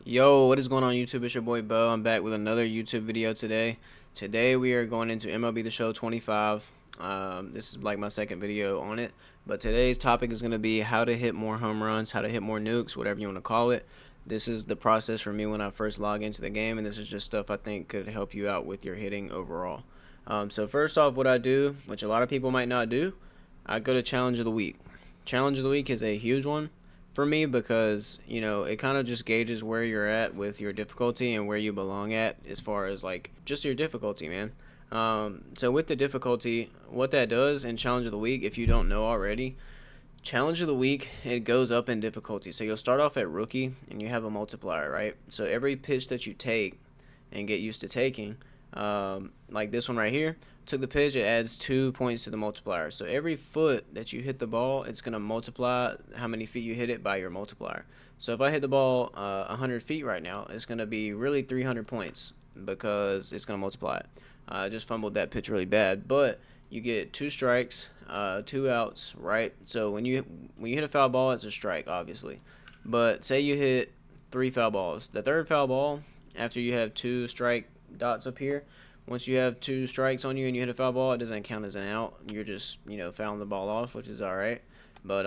Yo, what is going on YouTube? It's your boy Bo. I'm back with another YouTube video today. Today we are going into MLB The Show 25. This is like my second video on it. But today's topic is going to be how to hit more home runs, how to hit more nukes, whatever you want to call it. This is the process for me when I first log into the game, and this is just stuff I think could help you out with your hitting overall. So first off, what I do, which a lot of people might not do, I go to Challenge of the Week. Challenge of the Week is a huge one for me because it kind of just gauges where you're at with your difficulty and where you belong at as far as like just your difficulty, man. So with the difficulty, what that does in Challenge of the Week, if you don't know already, Challenge of the Week, it goes up in difficulty. So you'll start off at rookie and you have a multiplier, right? So every pitch that you take and get used to taking, like this one right here, took the pitch, it adds 2 points to the multiplier. So every foot that you hit the ball, it's going to multiply how many feet you hit it by your multiplier. So if I hit the ball 100 feet right now, it's going to be really 300 points because it's going to multiply it. I just fumbled that pitch really bad, but you get 2 strikes, 2 outs, right? So when you hit a foul ball, it's a strike, obviously. But say you hit 3 foul balls. The third foul ball, after you have 2 strike dots up here, once you have 2 strikes on you and you hit a foul ball, it doesn't count as an out. You're just, fouling the ball off, which is all right. But,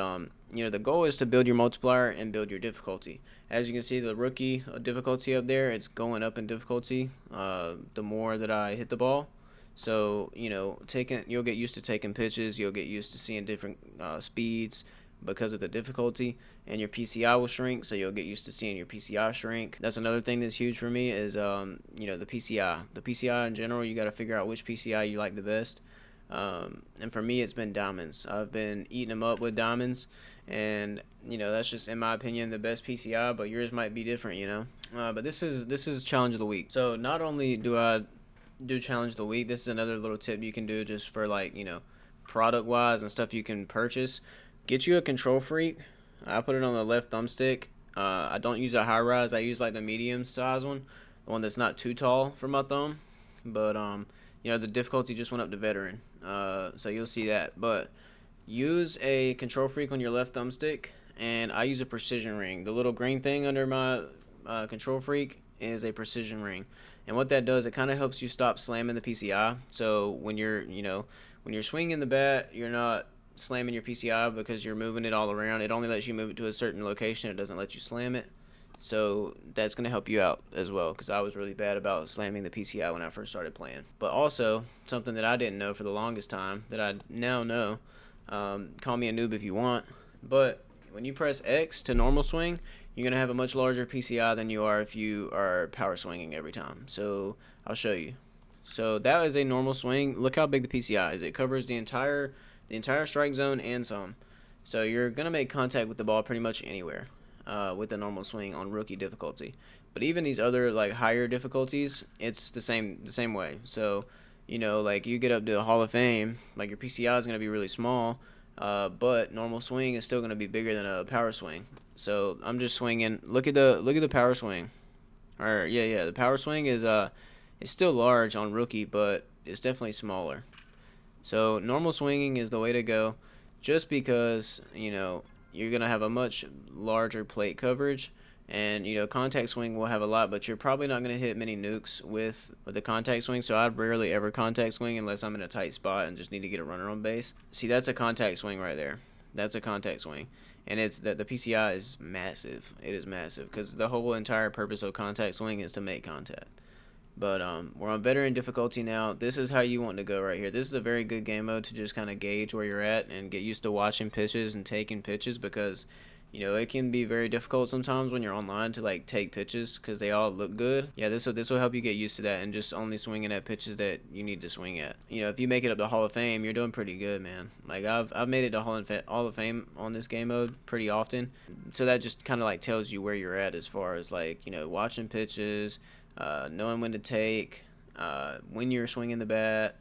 the goal is to build your multiplier and build your difficulty. As you can see, the rookie difficulty up there, it's going up in difficulty the more that I hit the ball. So, you'll get used to taking pitches. You'll get used to seeing different speeds because of the difficulty, and your PCI will shrink, so you'll get used to seeing your PCI shrink. That's another thing that's huge for me is the PCI. The PCI in general, you got to figure out which PCI you like the best. And for me, it's been diamonds. I've been eating them up with diamonds, and that's just in my opinion the best PCI, but yours might be different. But this is Challenge of the Week. So not only do I do Challenge of the Week, this is another little tip you can do just for product wise and stuff you can purchase. Get you a Control Freak. I put it on the left thumbstick. I don't use a high rise. I use like the medium size one, the one that's not too tall for my thumb. But the difficulty just went up to veteran. So you'll see that. But use a Control Freak on your left thumbstick, and I use a precision ring. The little green thing under my Control Freak is a precision ring, and what that does, it kind of helps you stop slamming the PCI. So when you're swinging the bat, you're not slamming your PCI because you're moving it all around. It only lets you move it to a certain location. It doesn't let you slam it. So that's going to help you out as well, because I was really bad about slamming the PCI when I first started playing. But also, something that I didn't know for the longest time that I now know, call me a noob if you want, but when you press X to normal swing, you're going to have a much larger PCI than you are if you are power swinging every time. So I'll show you. So that is a normal swing. Look how big the PCI is. It covers the entire strike zone and some. So you're going to make contact with the ball pretty much anywhere with a normal swing on rookie difficulty. But even these other like higher difficulties, it's the same way. So, like you get up to the Hall of Fame, like your PCI is going to be really small, but normal swing is still going to be bigger than a power swing. So I'm just swinging. Look at the power swing. Or yeah, the power swing is it's still large on rookie, but it's definitely smaller. So normal swinging is the way to go, just because you're gonna have a much larger plate coverage, and contact swing will have a lot, but you're probably not gonna hit many nukes with the contact swing. So I'd rarely ever contact swing unless I'm in a tight spot and just need to get a runner on base. See, that's a contact swing right there. That's a contact swing, and it's that the PCI is massive. It is massive because the whole entire purpose of contact swing is to make contact. But we're on veteran difficulty now. This is how you want to go right here. This is a very good game mode to just kind of gauge where you're at and get used to watching pitches and taking pitches, because it can be very difficult sometimes when you're online to like take pitches because they all look good. Yeah, this will help you get used to that and just only swinging at pitches that you need to swing at. If you make it up to Hall of Fame, you're doing pretty good, man. Like I've made it to Hall of Fame on this game mode pretty often. So that just kind of like tells you where you're at as far as like watching pitches, knowing when to take, when you're swinging the bat,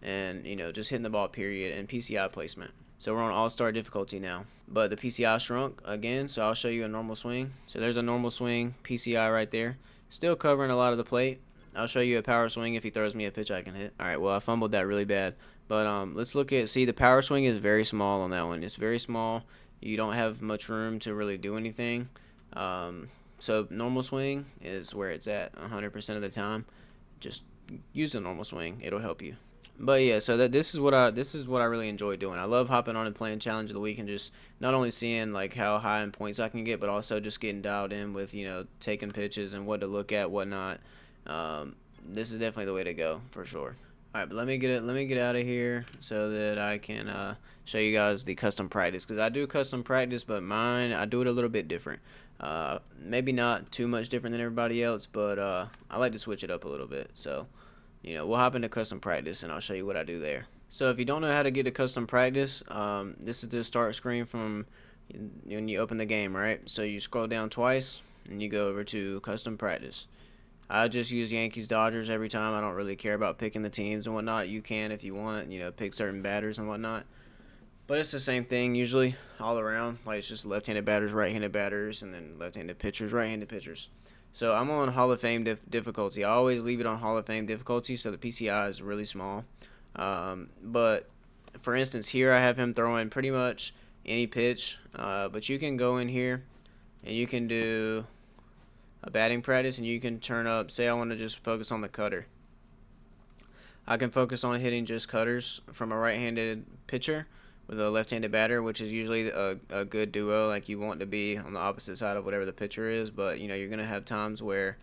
and just hitting the ball period, and PCI placement. So we're on all-star difficulty now, but the PCI shrunk again, so I'll show you a normal swing. So there's a normal swing PCI right there, still covering a lot of the plate. I'll show you a power swing if he throws me a pitch I can hit. All right, well, I fumbled that really bad, but let's look at, see, the power swing is very small on that one. It's very small. You don't have much room to really do anything. So normal swing is where it's at 100% of the time. Just use a normal swing, it'll help you. But yeah, so that this is what I really enjoy doing. I love hopping on and playing challenge of the week and just not only seeing like how high in points I can get, but also just getting dialed in with, you know, taking pitches and what to look at, whatnot. This is definitely the way to go for sure. All right, but let me get out of here so that I can show you guys the custom practice, because I do custom practice, but mine, I do it a little bit different. Maybe not too much different than everybody else, but I like to switch it up a little bit. So, you know, we'll hop into custom practice and I'll show you what I do there. So if you don't know how to get to custom practice, this is the start screen from when you open the game, right? So you scroll down twice and you go over to custom practice. I just use Yankees Dodgers every time. I don't really care about picking the teams and whatnot. You can if you want, you know, pick certain batters and whatnot. But it's the same thing usually all around. Like it's just left-handed batters, right-handed batters, and then left-handed pitchers, right-handed pitchers. So I'm on Hall of Fame difficulty. I always leave it on Hall of Fame difficulty, so the PCI is really small. But for instance, here I have him throwing pretty much any pitch. But you can go in here and you can do a batting practice, and you can turn up, say I want to just focus on the cutter. I can focus on hitting just cutters from a right-handed pitcher with a left-handed batter, which is usually a good duo. Like you want to be on the opposite side of whatever the pitcher is, but you know you're gonna have times where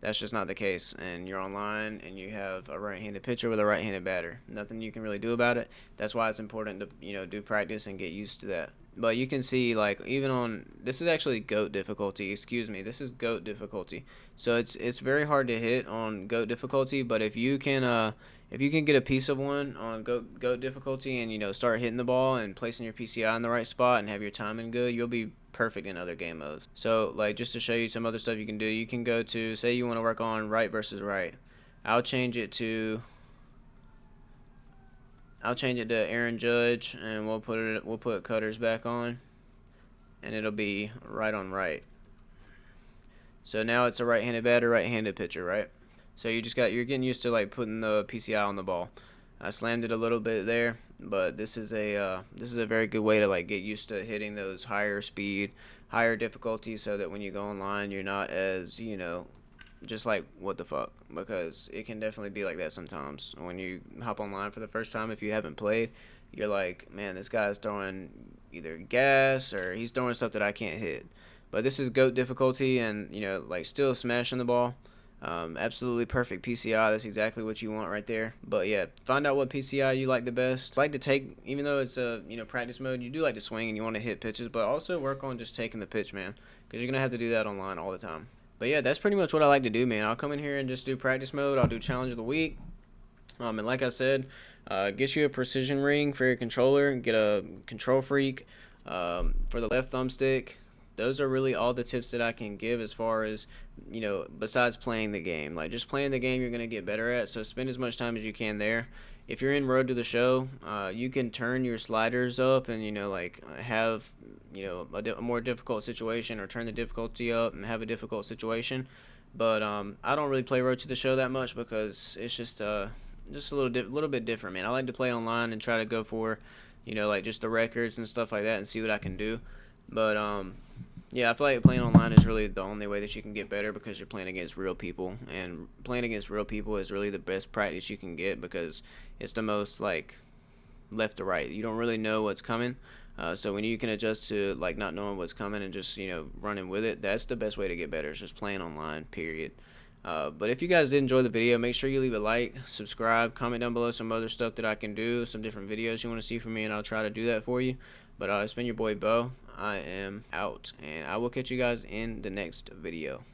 that's just not the case, and you're online and you have a right-handed pitcher with a right-handed batter. Nothing you can really do about it. That's why it's important to, you know, do practice and get used to that. But you can see, like, even on, this is actually GOAT difficulty, excuse me, this is GOAT difficulty. So it's very hard to hit on GOAT difficulty, but if you can get a piece of one on GOAT difficulty and, you know, start hitting the ball and placing your PCI in the right spot and have your timing good, you'll be perfect in other game modes. So, like, just to show you some other stuff you can do, you can go to, say you want to work on right versus right. I'll change it to Aaron Judge, and we'll put cutters back on, and it'll be right on right. So now it's a right-handed batter, right-handed pitcher, right? So you're getting used to like putting the PCI on the ball. I slammed it a little bit there, but this is a very good way to like get used to hitting those higher speed, higher difficulty, so that when you go online, you're not as, you know, just like what the fuck, because it can definitely be like that sometimes when you hop online for the first time. If you haven't played, you're like, man, this guy's throwing either gas or he's throwing stuff that I can't hit. But this is GOAT difficulty, and you know, like still smashing the ball. Absolutely perfect PCI. That's exactly what you want right there. But yeah, find out what PCI you like the best. Like to take, even though it's a, you know, practice mode, you do like to swing and you want to hit pitches, but also work on just taking the pitch, man, because you're gonna have to do that online all the time. But yeah, that's pretty much what I like to do, man. I'll come in here and just do practice mode. I'll do challenge of the week. And like I said, get you a precision ring for your controller. Get a control freak for the left thumbstick. Those are really all the tips that I can give as far as, you know, besides playing the game. Like just playing the game you're going to get better at, so spend as much time as you can there. If you're in Road to the Show, you can turn your sliders up and, you know, like have, you know, a more difficult situation, or turn the difficulty up and have a difficult situation. But I don't really play Road to the Show that much because it's just a little bit different, man. I like to play online and try to go for, you know, like just the records and stuff like that and see what I can do. But yeah, I feel like playing online is really the only way that you can get better, because you're playing against real people, and playing against real people is really the best practice you can get, because it's the most like left to right. You don't really know what's coming, so when you can adjust to like not knowing what's coming and just, you know, running with it, that's the best way to get better. Is just playing online, period. But if you guys did enjoy the video, make sure you leave a like, subscribe, comment down below some other stuff that I can do, some different videos you want to see from me, and I'll try to do that for you. But it's been your boy Beau. I am out, and I will catch you guys in the next video.